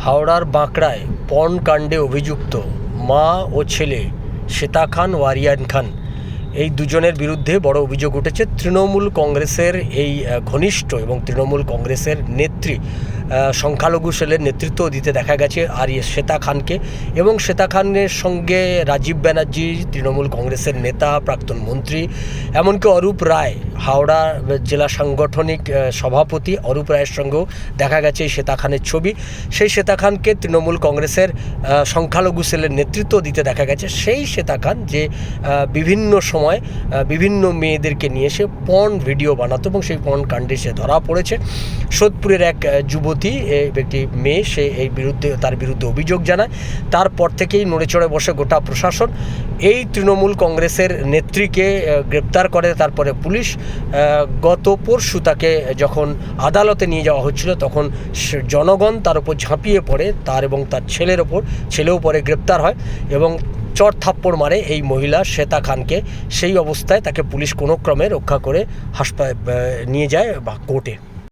হাওড়ার বাঁকড়ায় পর্ন কাণ্ডে অভিযুক্ত মা ও ছেলে শ্বেতা খান ও আরিয়ান খান এই দুজনের বিরুদ্ধে বড় অভিযোগ উঠেছে। তৃণমূল কংগ্রেসের এই ঘনিষ্ঠ এবং তৃণমূল কংগ্রেসের নেত্রী সংখ্যালঘু সেলের নেতৃত্ব দিতে দেখা গেছে শ্বেতা খানকে, এবং শ্বেতা খানের সঙ্গে রাজীব ব্যানার্জি তৃণমূল কংগ্রেসের নেতা, প্রাক্তন মন্ত্রী, এমনকি অরূপ রায় হাওড়া জেলা সাংগঠনিক সভাপতি অরূপ রায়ের সঙ্গেও দেখা গেছে এই শ্বেতা খানের ছবি। সেই শ্বেতা খানকে তৃণমূল কংগ্রেসের সংখ্যালঘু সেলের নেতৃত্ব দিতে দেখা গেছে। সেই শ্বেতা খান যে বিভিন্ন সময় বিভিন্ন মেয়েদেরকে নিয়ে সে পর্ন ভিডিও বানাতো এবং সেই পর্ন কাণ্ডে সে ধরা পড়েছে। সোদপুরের এক যুবতী, একটি মেয়ে, সে তার বিরুদ্ধে অভিযোগ জানায়। তারপর থেকেই নড়েচড়ে বসে গোটা প্রশাসন। এই তৃণমূল কংগ্রেসের নেত্রীকে গ্রেপ্তার করে তারপরে পুলিশ। গত পরশু তাকে যখন আদালতে নিয়ে যাওয়া হচ্ছিল তখন জনগণ তার উপর ঝাঁপিয়ে পড়ে, তার এবং তার ছেলেও পরে গ্রেপ্তার হয় এবং চড় থাপ্পড় মারে এই মহিলা শ্বেতা খানকে। সেই অবস্থায় তাকে পুলিশ কোনো ক্রমে রক্ষা করে নিয়ে যায় কোর্টে।